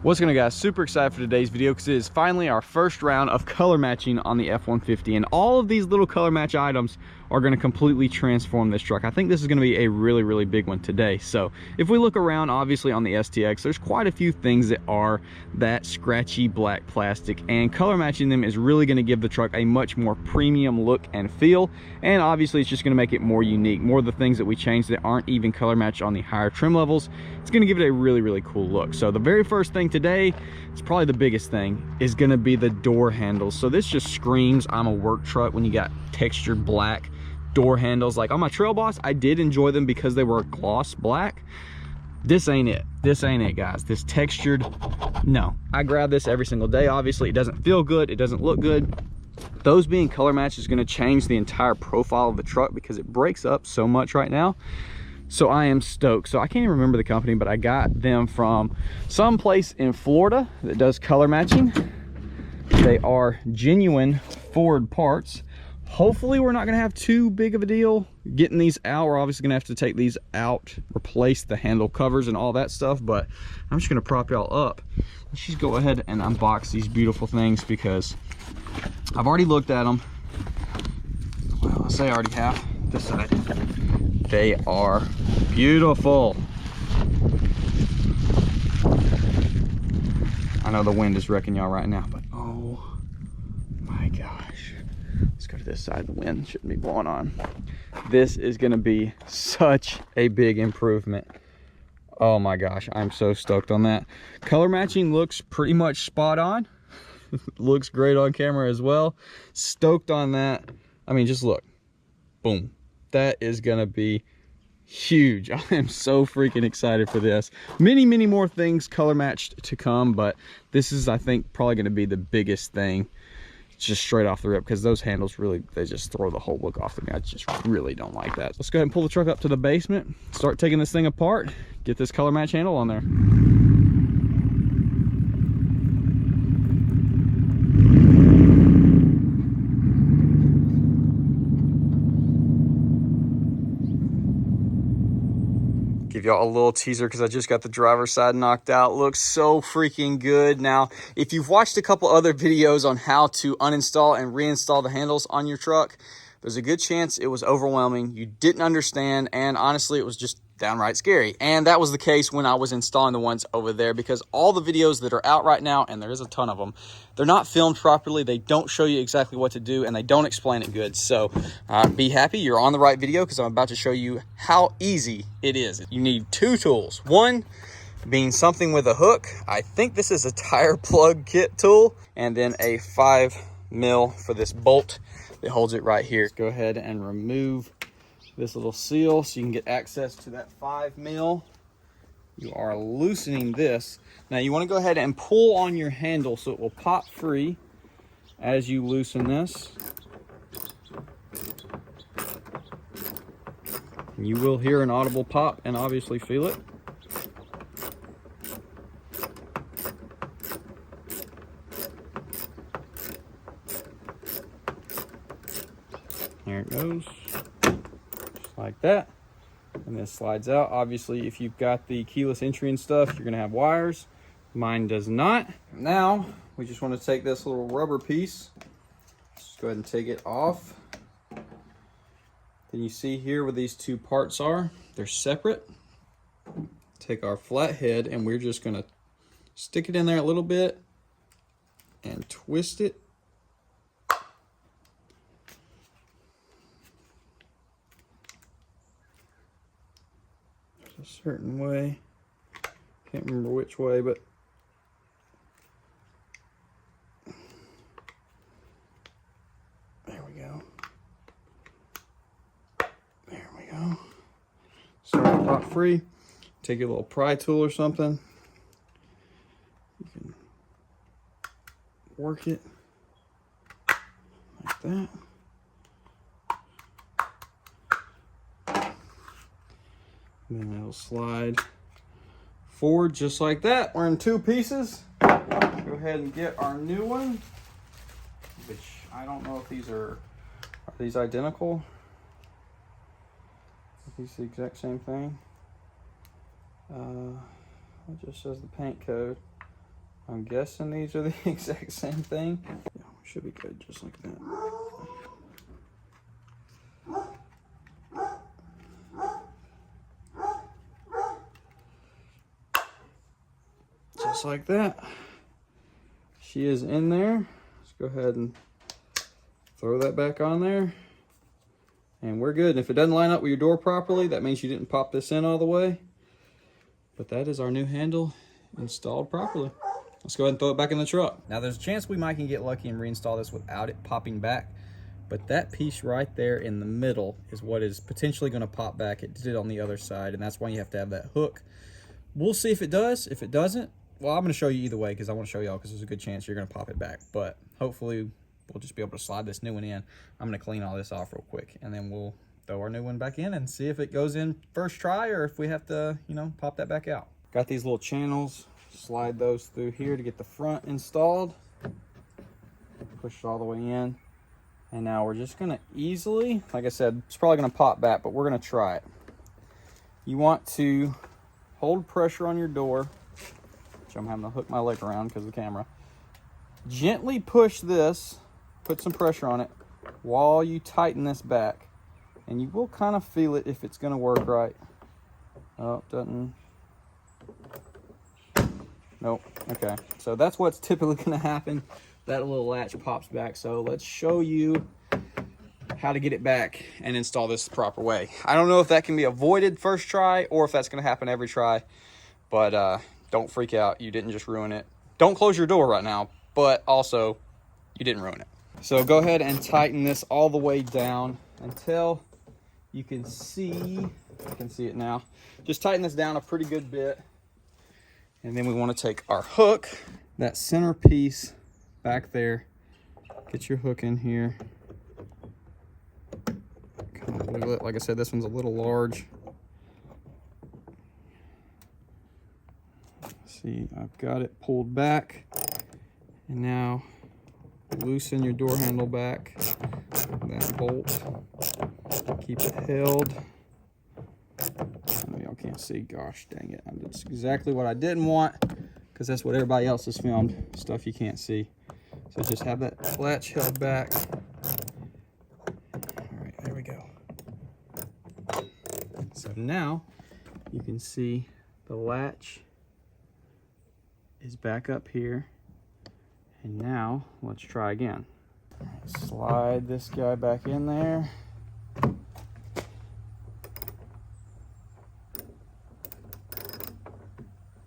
What's going on, guys? Super excited for today's video because it is finally our first round of color matching on the F-150, and all of these little color match items are going to completely transform this truck. I think this is going to be a really big one today. So if we look around, obviously on the STX, there's quite a few things that are that scratchy black plastic, and color matching them is really going to give the truck a much more premium look and feel, and obviously it's just going to make it more unique. More of the things that we changed that aren't even color matched on the higher trim levels, it's going to give it a really cool look. So the very first thing today, it's probably the biggest thing, is going to be the door handles. So this just screams I'm a work truck when you got textured black door handles. Like on my Trail Boss, I did enjoy them because they were gloss black. This ain't it. This ain't it, guys. This textured, no. I grab this every single day. Obviously it doesn't feel good, it doesn't look good. Those being color matched is going to change the entire profile of the truck because it breaks up so much right now. So I am stoked. So I can't even remember the company, but I got them from some place in Florida that does color matching. They are genuine Ford parts. Hopefully we're not going to have too big of a deal getting these out. We're obviously going to have to take these out, replace the handle covers and all that stuff, but I'm just going to prop y'all up. Let's just go ahead and unbox these beautiful things because I've already looked at them. Well, I say I already have. This side. They are beautiful. I know the wind is wrecking y'all right now, but oh my gosh. Let's go to this side. The wind shouldn't be blowing on. This is going to be such a big improvement. Oh my gosh, I'm so stoked on that. Color matching looks pretty much spot on. Looks great on camera as well. Stoked on that. I mean, just look. Boom. That is gonna be huge. I am so freaking excited for this. Many more things color matched to come, but this is, I think, probably gonna be the biggest thing just straight off the rip, because those handles really, they just throw the whole look off of me. I just really don't like that. Let's go ahead and pull the truck up to the basement, start taking this thing apart, get this color match handle on there. Give y'all a little teaser because I just got the driver's side knocked out. Looks so freaking good. Now, if you've watched a couple other videos on how to uninstall and reinstall the handles on your truck, there's a good chance it was overwhelming, you didn't understand, and honestly, it was just downright scary. And that was the case when I was installing the ones over there, because all the videos that are out right now, and there is a ton of them, they're not filmed properly, they don't show you exactly what to do, and they don't explain it good. So be happy you're on the right video, because I'm about to show you how easy it is. You need two tools. One being something with a hook. I think this is a tire plug kit tool, and then a 5mm for this bolt that holds it right here. Go ahead and remove this little seal so you can get access to that 5mm. You are loosening this. Now you want to go ahead and pull on your handle so it will pop free as you loosen this. You will hear an audible pop and obviously feel it. There it goes, just like that. And this slides out. Obviously, if you've got the keyless entry and stuff, you're gonna have wires. Mine does not. Now, we just want to take this little rubber piece. Just go ahead and take it off. Then you see here where these two parts are, they're separate. Take our flathead and we're just gonna stick it in there a little bit and twist it. A certain way, can't remember which way, but there we go. There we go. Start to pop free. Take your little pry tool or something. You can work it like that. And then it'll slide forward just like that. We're in two pieces. Go ahead and get our new one, which I don't know if these are these identical? Are these the exact same thing? It just says the paint code. I'm guessing these are the exact same thing. Yeah, should be good, just like that. Just like that. She is in there. Let's go ahead and throw that back on there. And we're good. And if it doesn't line up with your door properly, that means you didn't pop this in all the way. But that is our new handle installed properly. Let's go ahead and throw it back in the truck. Now there's a chance we might can get lucky and reinstall this without it popping back. But that piece right there in the middle is what is potentially going to pop back. It did on the other side, and that's why you have to have that hook. We'll see if it does. If it doesn't, well, I'm going to show you either way because I want to show y'all because there's a good chance you're going to pop it back. But hopefully we'll just be able to slide this new one in. I'm going to clean all this off real quick, and then we'll throw our new one back in and see if it goes in first try or if we have to, you know, pop that back out. Got these little channels. Slide those through here to get the front installed. Push it all the way in. And now we're just going to easily, like I said, it's probably going to pop back, but we're going to try it. You want to hold pressure on your door, which I'm having to hook my leg around because of the camera. Gently push this, put some pressure on it while you tighten this back. And you will kind of feel it if it's going to work right. Oh, it doesn't. Nope. Okay. So that's what's typically going to happen. That little latch pops back. So let's show you how to get it back and install this the proper way. I don't know if that can be avoided first try or if that's going to happen every try. But don't freak out. You didn't just ruin it. Don't close your door right now. But also, you didn't ruin it. So go ahead and tighten this all the way down until you can see. I can see it now. Just tighten this down a pretty good bit. And then we want to take our hook, that center piece back there. Get your hook in here. Kind of wiggle it. Like I said, this one's a little large. See, I've got it pulled back. And now loosen your door handle back. That bolt. Keep it held. I know y'all can't see. Gosh dang it. That's exactly what I didn't want because that's what everybody else has filmed. Stuff you can't see. So just have that latch held back. All right, there we go. So now you can see the latch is back up here. And now let's try again. All right, slide this guy back in there.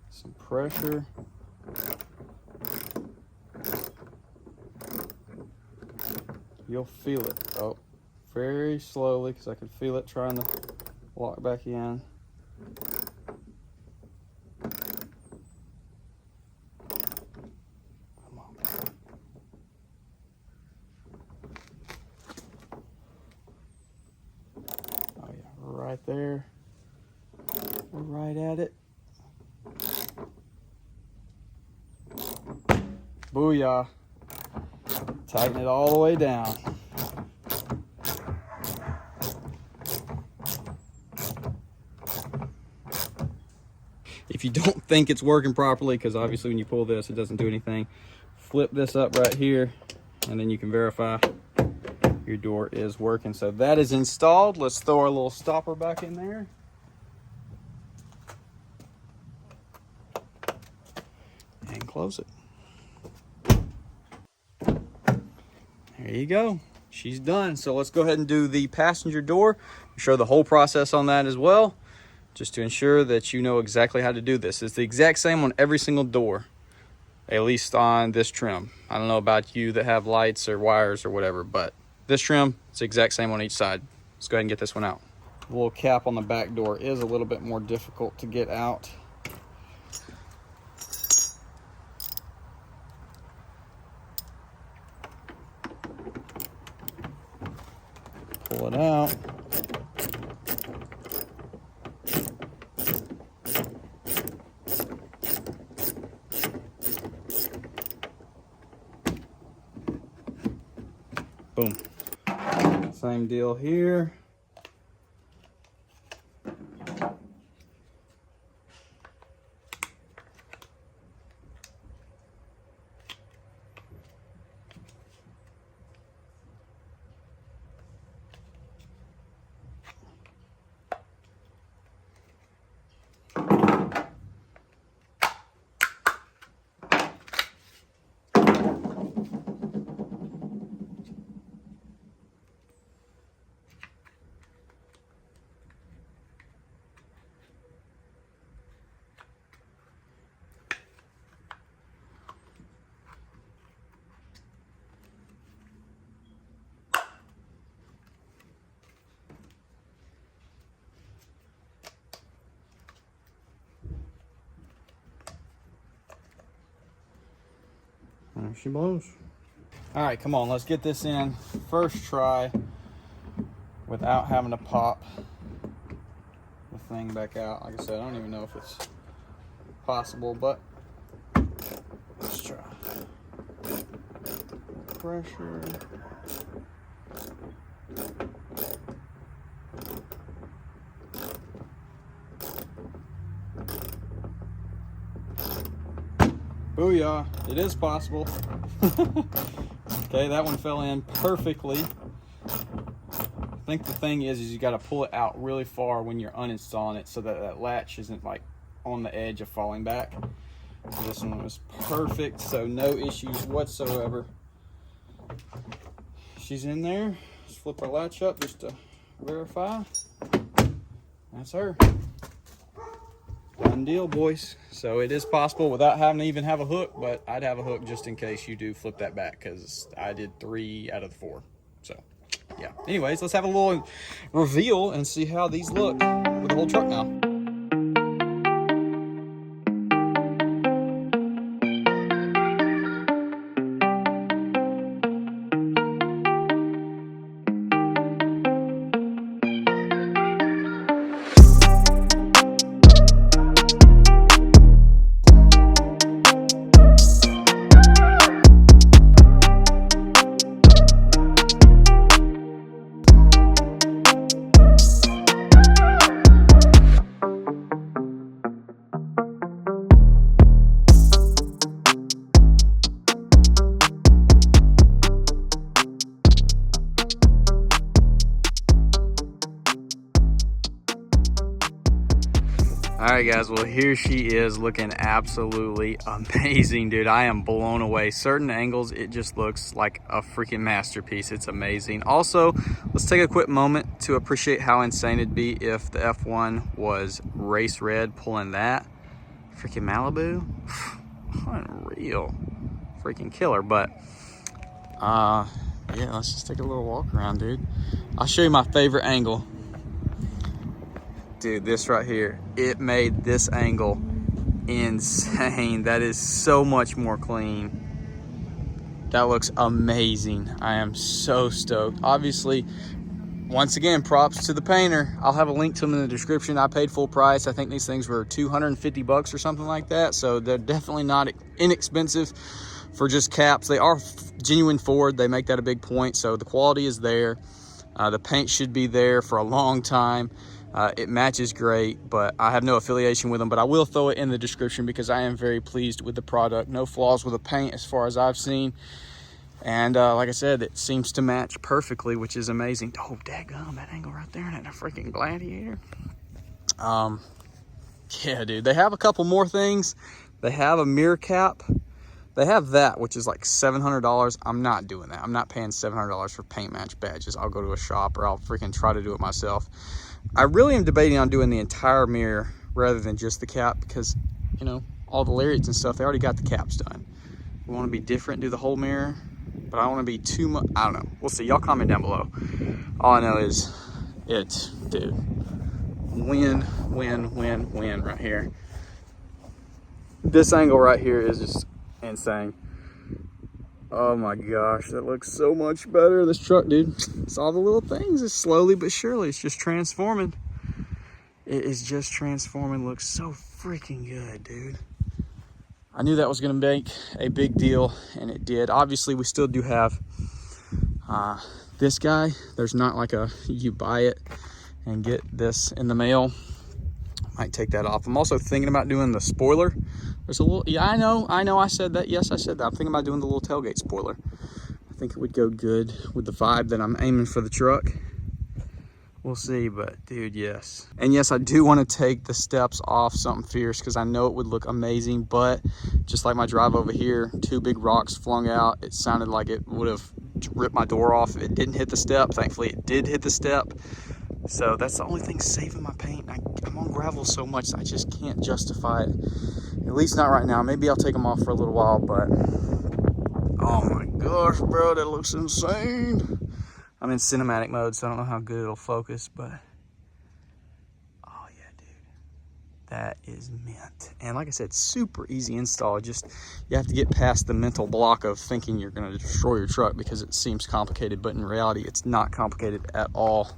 Some pressure. You'll feel it. Oh, very slowly because I can feel it trying to lock back in. Come on. Oh yeah, right there. We're right at it. Booyah. Tighten it all the way down. If you don't think it's working properly, because obviously when you pull this, it doesn't do anything, flip this up right here, and then you can verify your door is working. So that is installed. Let's throw our little stopper back in there. And close it. There you go. She's done. So let's go ahead and do the passenger door. Show the whole process on that as well, just to ensure that you know exactly how to do this. It's the exact same on every single door, at least on this trim. I don't know about you that have lights or wires or whatever, but this trim, it's the exact same on each side. Let's go ahead and get this one out. The little cap on the back door is a little bit more difficult to get out. Pull it out. Boom. Same deal here. There she blows. All right, come on, let's get this in first try without having to pop the thing back out. Like I said, I don't even know if it's possible, but let's try. Pressure. Booyah, it is possible. Okay, that one fell in perfectly. I think the thing is you got to pull it out really far when you're uninstalling it so that that latch isn't like on the edge of falling back. This one was perfect, so no issues whatsoever. She's in there. Let's flip our latch up just to verify. That's her. Done deal, boys. So it is possible without having to even have a hook, but I'd have a hook just in case you do flip that back, because I did 3 out of the 4. So yeah, anyways, let's have a little reveal and see how these look with the whole truck now. All right, guys, well, here she is looking absolutely amazing, dude. I am blown away. Certain angles, it just looks like a freaking masterpiece. It's amazing. Also, let's take a quick moment to appreciate how insane it'd be if the F1 was race red pulling that. Freaking Malibu. Unreal. Freaking killer. But, yeah, let's just take a little walk around, dude. I'll show you my favorite angle. Dude, this right here, it made this angle insane. That is so much more clean. That looks amazing. I am so stoked. Obviously, once again, props to the painter. I'll have a link to him in the description. I paid full price. I think these things were 250 bucks or something like that. So they're definitely not inexpensive for just caps. They are genuine Ford. They make that a big point. So the quality is there. The paint should be there for a long time. It matches great, but I have no affiliation with them, but I will throw it in the description because I am very pleased with the product. No flaws with the paint as far as I've seen. And like I said, it seems to match perfectly, which is amazing. Oh, daggum, that angle right there, and that freaking Gladiator. Yeah, dude, they have a couple more things. They have a mirror cap. They have that, which is like $700. I'm not doing that. I'm not paying $700 for paint match badges. I'll go to a shop or I'll freaking try to do it myself. I really am debating on doing the entire mirror rather than just the cap because, you know, all the lariats and stuff, they already got the caps done. We want to be different, do the whole mirror, but I don't want to be too much. I don't know. We'll see. Y'all comment down below. All I know is it's, dude, win right here. This angle right here is just insane. Oh my gosh, that looks so much better. This truck, dude, it's all the little things. It's slowly but surely, it's just transforming. It is just transforming. Looks so freaking good, dude. I knew that was gonna make a big deal, and it did. Obviously, we still do have this guy. There's not like a, you buy it and get this in the mail. Might take that off. I'm also thinking about doing the spoiler. There's a little, yeah, I know, I said that. Yes, I said that. I'm thinking about doing the little tailgate spoiler. I think it would go good with the vibe that I'm aiming for the truck. We'll see, but dude, yes. And yes, I do want to take the steps off something fierce because I know it would look amazing, but just like my drive over here, 2 big rocks flung out. It sounded like it would have ripped my door off if it didn't hit the step. Thankfully, it did hit the step. So that's the only thing saving my paint. I'm on gravel so much I just can't justify it. At least not right now. Maybe I'll take them off for a little while, but oh my gosh, bro, that looks insane. I'm in cinematic mode, so I don't know how good it'll focus, but oh yeah, dude. that is mint. And like I said, super easy install. Just, you have to get past the mental block of thinking you're gonna destroy your truck because it seems complicated, but in reality, it's not complicated at all.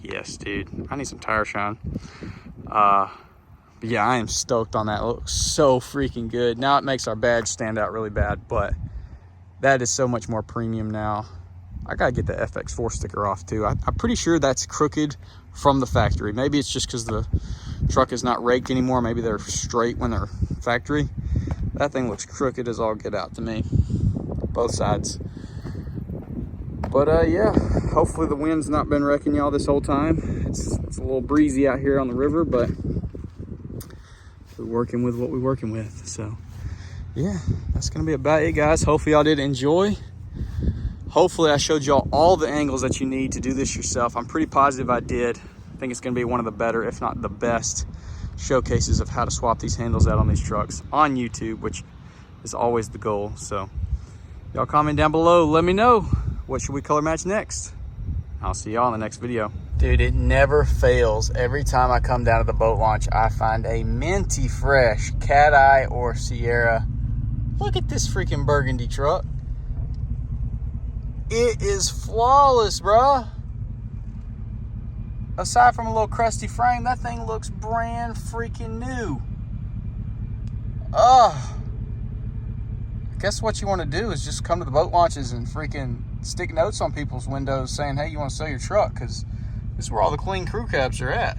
Yes, dude, I need some tire shine. But yeah, I am stoked on that. It looks so freaking good. Now it makes our badge stand out really bad, but that is so much more premium now. I gotta get the FX4 sticker off too. I'm pretty sure that's crooked from the factory. Maybe it's just because the truck is not raked anymore. Maybe they're straight when they're factory. That thing looks crooked as all get out to me, both sides. But yeah, hopefully the wind's not been wrecking y'all this whole time. It's a little breezy out here on the river, but we're working with what we're working with. So yeah, that's gonna be about it, guys. Hopefully y'all did enjoy. Hopefully I showed y'all all the angles that you need to do this yourself. I'm pretty positive I did. I think it's gonna be one of the better, if not the best, showcases of how to swap these handles out on these trucks on YouTube, which is always the goal. So y'all comment down below, let me know, what should we color match next? I'll see y'all in the next video. Dude, it never fails. Every time I come down to the boat launch, I find a minty fresh Cat Eye or Sierra. Look at this freaking burgundy truck. It is flawless, bruh. Aside from a little crusty frame, that thing looks brand freaking new. I guess what you want to do is just come to the boat launches and freaking stick notes on people's windows saying, hey, you want to sell your truck? Because this is where all the clean crew cabs are at.